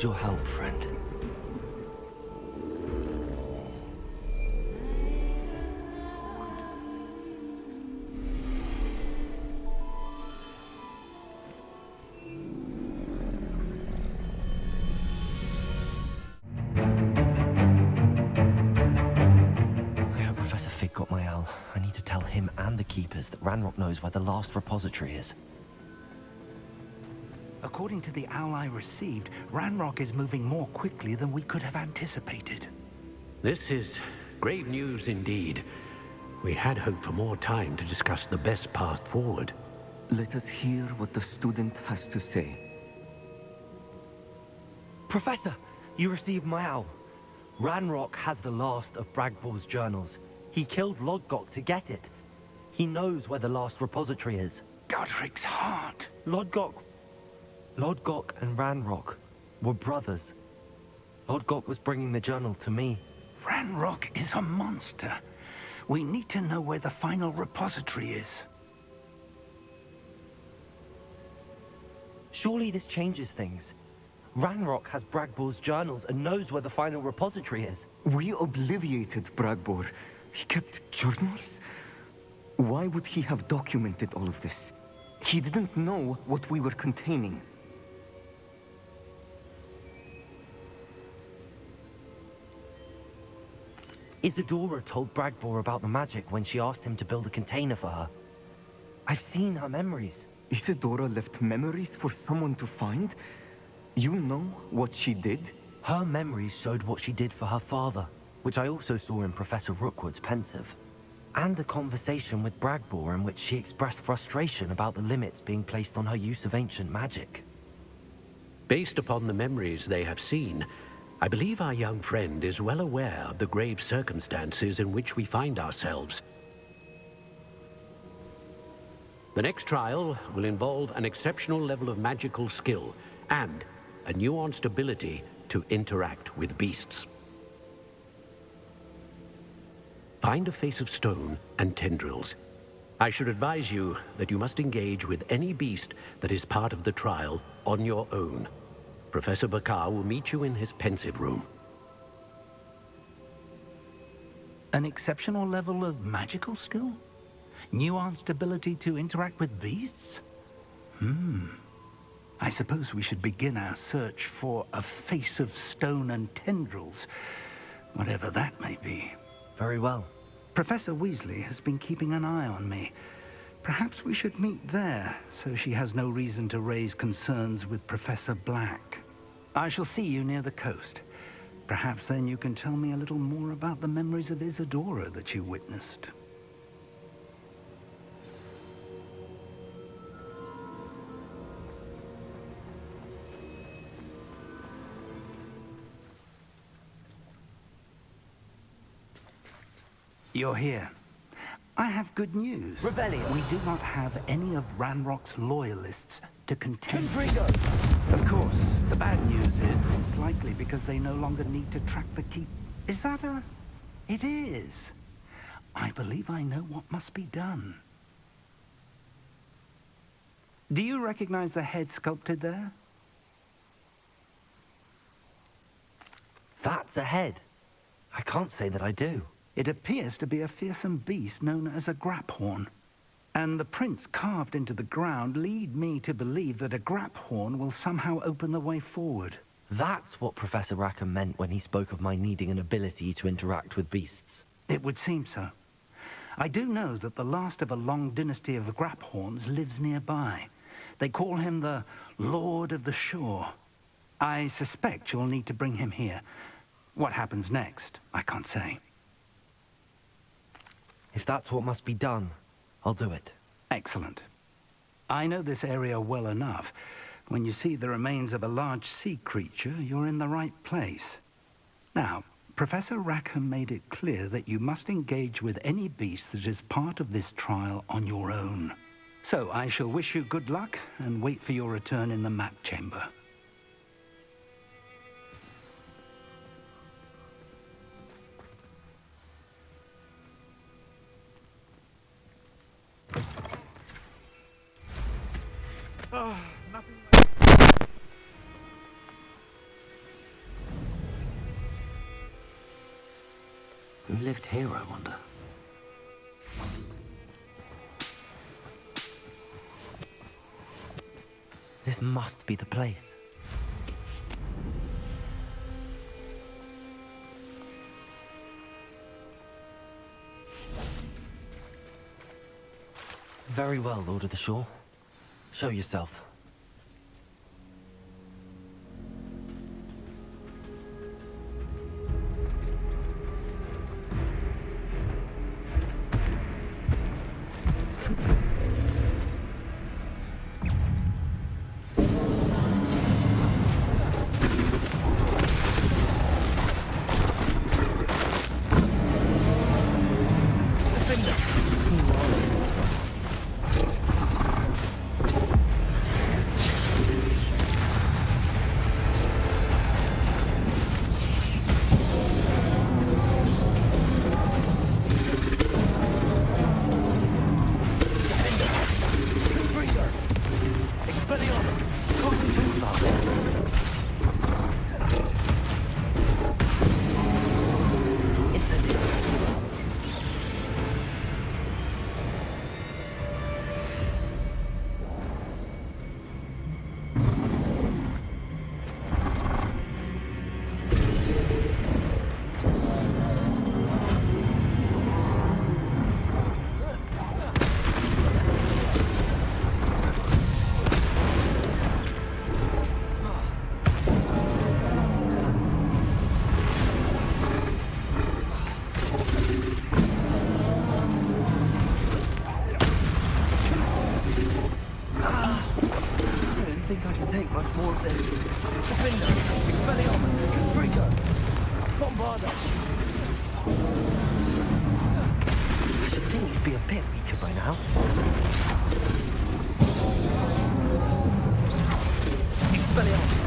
need your help, friend. Professor Fig got my owl. I need to tell him and the Keepers that Ranrock knows where the last repository is. According to the owl I received, Ranrock is moving more quickly than we could have anticipated. This is grave news indeed. We had hoped for more time to discuss the best path forward. Let us hear what the student has to say. Professor, you received my owl. Ranrock has the last of Bragbor's journals. He killed Lodgok to get it. He knows where the last repository is. Godric's heart. Lodgok and Ranrock were brothers. Lodgok was bringing the journal to me. Ranrock is a monster. We need to know where the final repository is. Surely this changes things. Ranrock has Bragbor's journals and knows where the final repository is. We obliviated Bragbor. He kept journals? Why would he have documented all of this? He didn't know what we were containing. Isadora told Bragbor about the magic when she asked him to build a container for her. I've seen her memories. Isadora left memories for someone to find? You know what she did? Her memories showed what she did for her father, which I also saw in Professor Rookwood's pensive. And a conversation with Bragbor in which she expressed frustration about the limits being placed on her use of ancient magic. Based upon the memories they have seen, I believe our young friend is well aware of the grave circumstances in which we find ourselves. The next trial will involve an exceptional level of magical skill and a nuanced ability to interact with beasts. Find a face of stone and tendrils. I should advise you that you must engage with any beast that is part of the trial on your own. Professor Bakar will meet you in his pensive room. An exceptional level of magical skill? Nuanced ability to interact with beasts? I suppose we should begin our search for a face of stone and tendrils, whatever that may be. Very well. Professor Weasley has been keeping an eye on me. Perhaps we should meet there, so she has no reason to raise concerns with Professor Black. I shall see you near the coast. Perhaps then you can tell me a little more about the memories of Isadora that you witnessed. You're here. I have good news. Revelio. We do not have any of Ranrock's loyalists to contend. Confringo! Of course, the bad news is that it's likely because they no longer need to track the keep. Is that a... It is. I believe I know what must be done. Do you recognize the head sculpted there? That's a head. I can't say that I do. It appears to be a fearsome beast known as a graphorn. And the prints carved into the ground lead me to believe that a graphorn will somehow open the way forward. That's what Professor Rackham meant when he spoke of my needing an ability to interact with beasts. It would seem so. I do know that the last of a long dynasty of graphorns lives nearby. They call him the Lord of the Shore. I suspect you'll need to bring him here. What happens next, I can't say. If that's what must be done, I'll do it. Excellent. I know this area well enough. When you see the remains of a large sea creature, you're in the right place. Now, Professor Rackham made it clear that you must engage with any beast that is part of this trial on your own. So I shall wish you good luck and wait for your return in the map chamber. Who lived here, I wonder? This must be the place. Very well, Lord of the Shore. Show yourself. Much more of this. Defender, Expelliarmus, Confringo, Bombarda. I should think you'd be a bit weaker by now. Expelliarmus.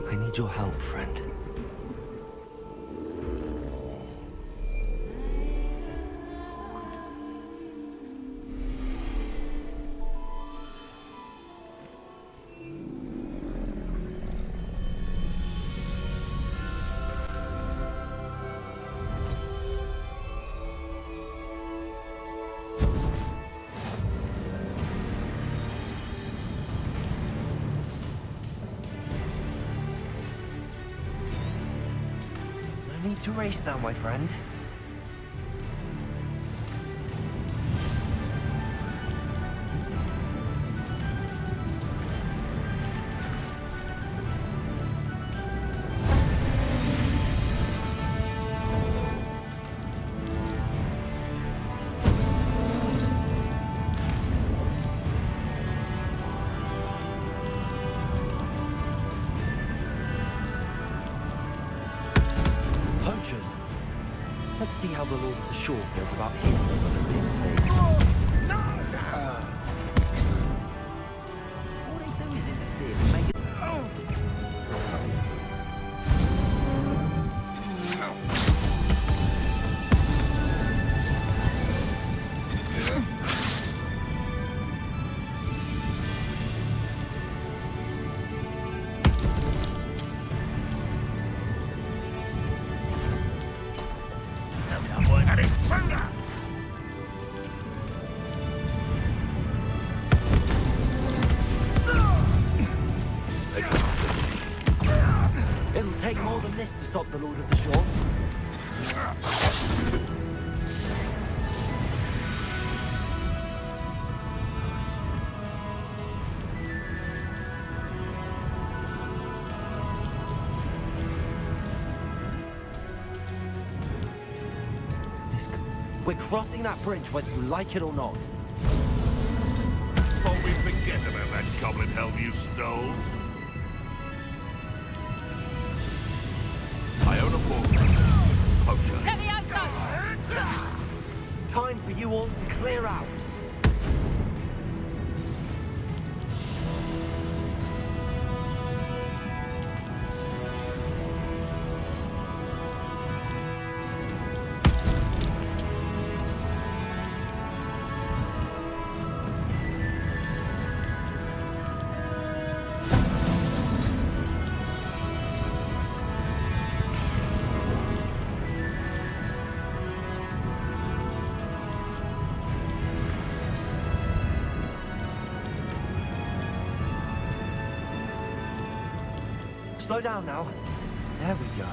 I need your help, friend. Need to race now, my friend. Let's see how the Lord of the Shore feels about his brother being played. No! All they do is interfere and make it... stop the Lord of the Shore. We're crossing that bridge whether you like it or not. Thought we'd forget about that goblin helm you stole. I own a portrait. Poacher. Time for you all to clear out. Slow down now. There we go.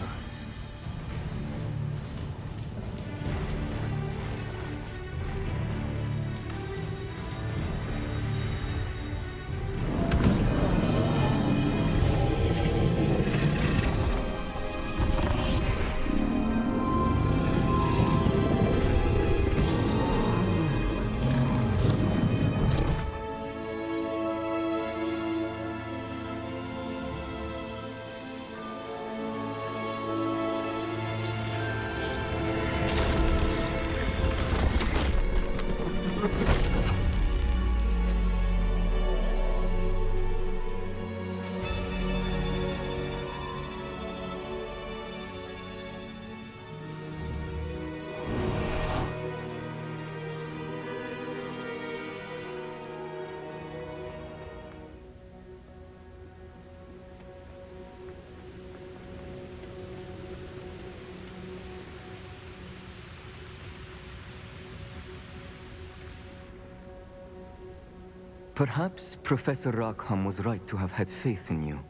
Perhaps Professor Rackham was right to have had faith in you.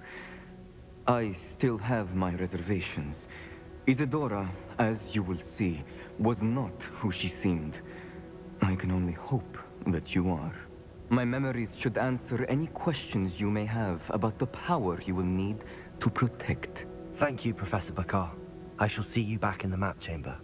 I still have my reservations. Isadora, as you will see, was not who she seemed. I can only hope that you are. My memories should answer any questions you may have about the power you will need to protect. Thank you, Professor Bakar. I shall see you back in the map chamber.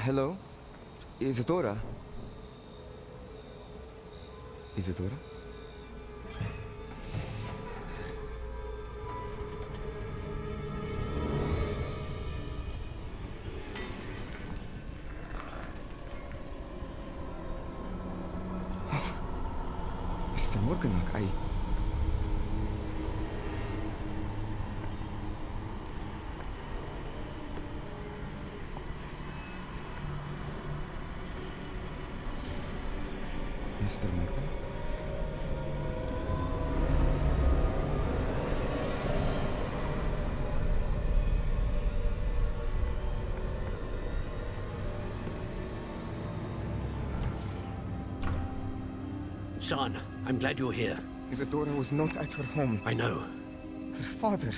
Hello? Isadora? Isadora? Mr. Morganach, Mr. Morgan? Son, I'm glad you're here. Isadora was not at her home. I know. Her father...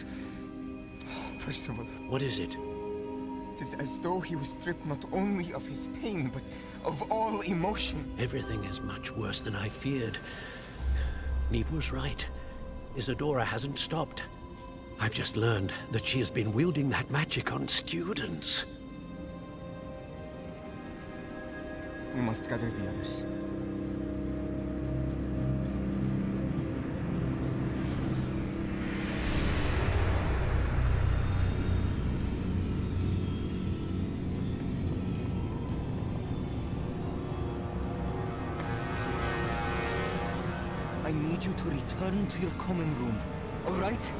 Oh, Percival. What is it? It is as though he was stripped not only of his pain, but of all emotion. Everything is much worse than I feared. Neve was right. Isadora hasn't stopped. I've just learned that she has been wielding that magic on students. We must gather the others. need you to return to your common room, all right?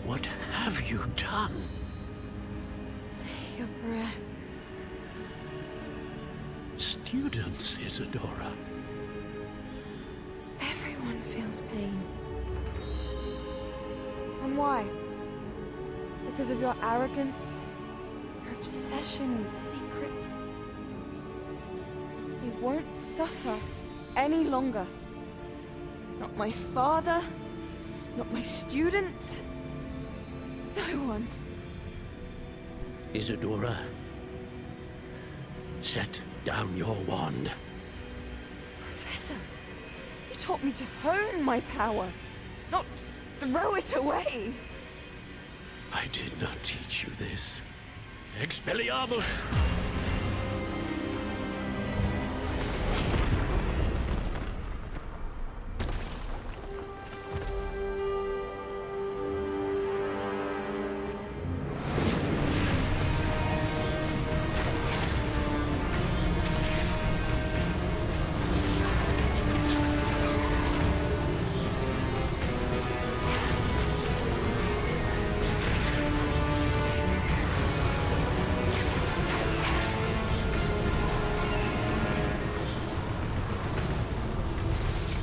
What have you done? Take a breath. Students, Isadora. Everyone feels pain. And why? Because of your arrogance? Your obsession with secrets? We won't suffer any longer. Not my father, not my students. No one. Isadora, set down your wand. Professor, you taught me to hone my power, not throw it away. I did not teach you this. Expelliarmus!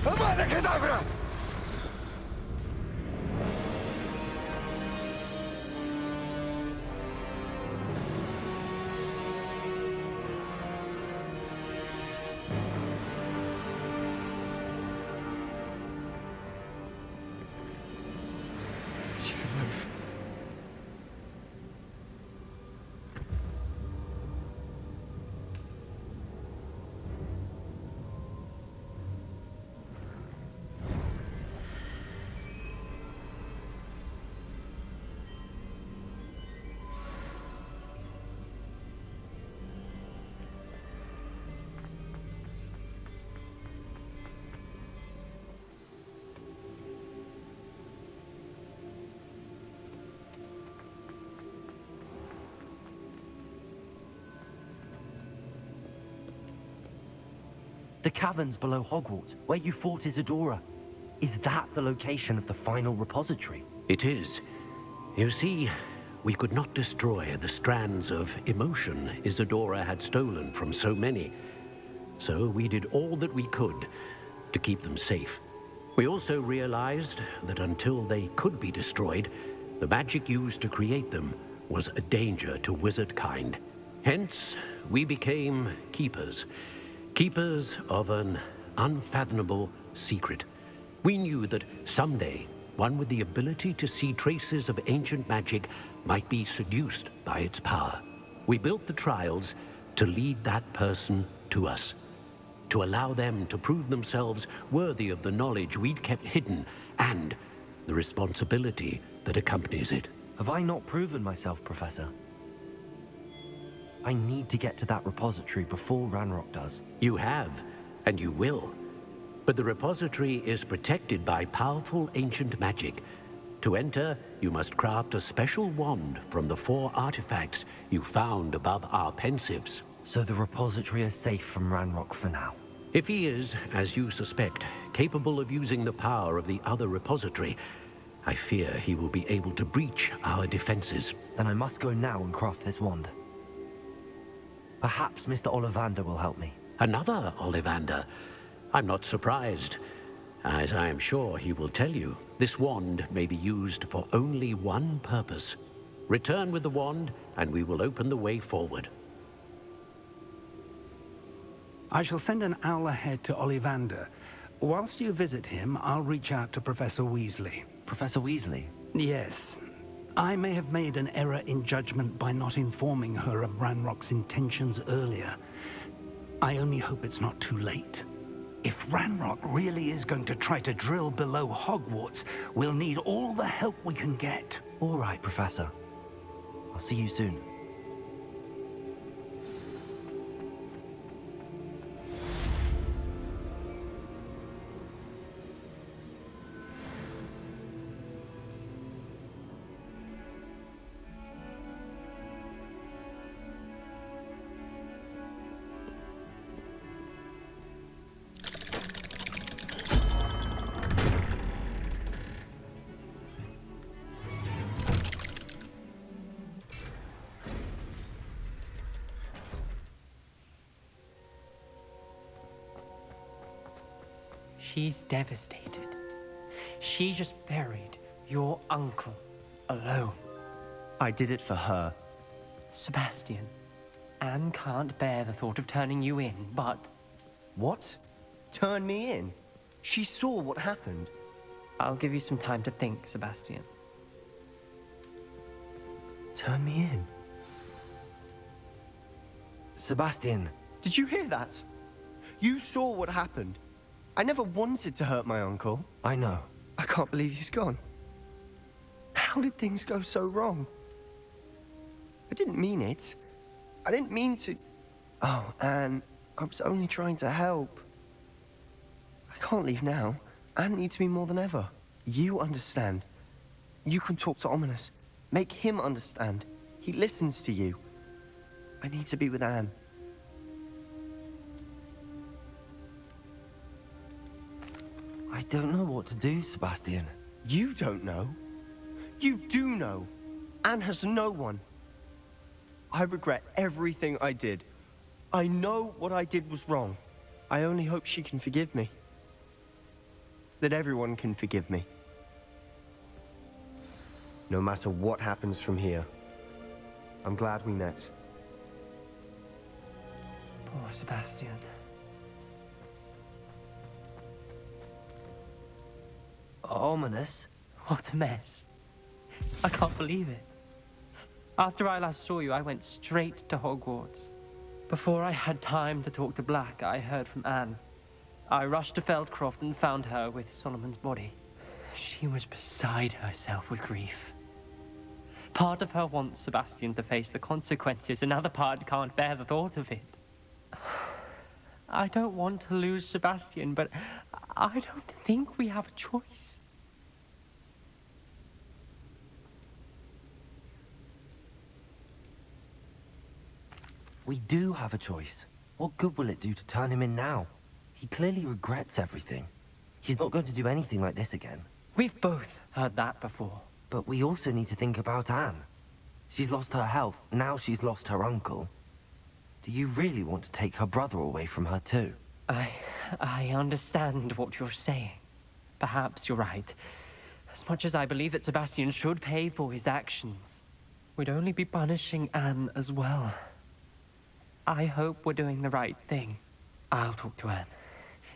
Avada Kedavra! She's alive. The caverns below Hogwarts, where you fought Isadora. Is that the location of the final repository? It is. You see, we could not destroy the strands of emotion Isadora had stolen from so many. So we did all that we could to keep them safe. We also realized that until they could be destroyed, the magic used to create them was a danger to wizard kind. Hence, we became keepers. Keepers of an unfathomable secret. We knew that someday, one with the ability to see traces of ancient magic might be seduced by its power. We built the trials to lead that person to us, to allow them to prove themselves worthy of the knowledge we'd kept hidden and the responsibility that accompanies it. Have I not proven myself, Professor? I need to get to that repository before Ranrock does. You have, and you will. But the repository is protected by powerful ancient magic. To enter, you must craft a special wand from the 4 artifacts you found above our pensives. So the repository is safe from Ranrock for now. If he is, as you suspect, capable of using the power of the other repository, I fear he will be able to breach our defenses. Then I must go now and craft this wand. Perhaps Mr. Ollivander will help me. Another Ollivander? I'm not surprised. As I am sure he will tell you, this wand may be used for only one purpose. Return with the wand, and we will open the way forward. I shall send an owl ahead to Ollivander. Whilst you visit him, I'll reach out to Professor Weasley. Professor Weasley? Yes. I may have made an error in judgment by not informing her of Ranrock's intentions earlier. I only hope it's not too late. If Ranrock really is going to try to drill below Hogwarts, we'll need all the help we can get. All right, Professor. I'll see you soon. She's devastated. She just buried your uncle alone. I did it for her. Sebastian, Anne can't bear the thought of turning you in, but... What? Turn me in? She saw what happened. I'll give you some time to think, Sebastian. Turn me in? Sebastian. Did you hear that? You saw what happened. I never wanted to hurt my uncle. I know. I can't believe he's gone. How did things go so wrong? I didn't mean it. I didn't mean to... Oh, Anne, I was only trying to help. I can't leave now. Anne needs me more than ever. You understand. You can talk to Ominous. Make him understand. He listens to you. I need to be with Anne. I don't know what to do, Sebastian. You don't know. You do know. Anne has no one. I regret everything I did. I know what I did was wrong. I only hope she can forgive me. That everyone can forgive me. No matter what happens from here, I'm glad we met. Poor Sebastian. Ominous? What a mess. I can't believe it. After I last saw you, I went straight to Hogwarts. Before I had time to talk to Black, I heard from Anne. I rushed to Feldcroft and found her with Solomon's body. She was beside herself with grief. Part of her wants Sebastian to face the consequences, another part can't bear the thought of it. I don't want to lose Sebastian, but I don't think we have a choice. We do have a choice. What good will it do to turn him in now? He clearly regrets everything. He's not going to do anything like this again. We've both heard that before. But we also need to think about Anne. She's lost her health, now she's lost her uncle. Do you really want to take her brother away from her too? I understand what you're saying. Perhaps you're right. As much as I believe that Sebastian should pay for his actions, we'd only be punishing Anne as well. I hope we're doing the right thing. I'll talk to Anne.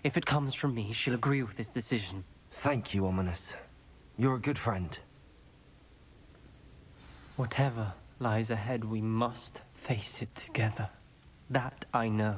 If it comes from me, she'll agree with this decision. Thank you, Ominous. You're a good friend. Whatever lies ahead, we must face it together. That I know.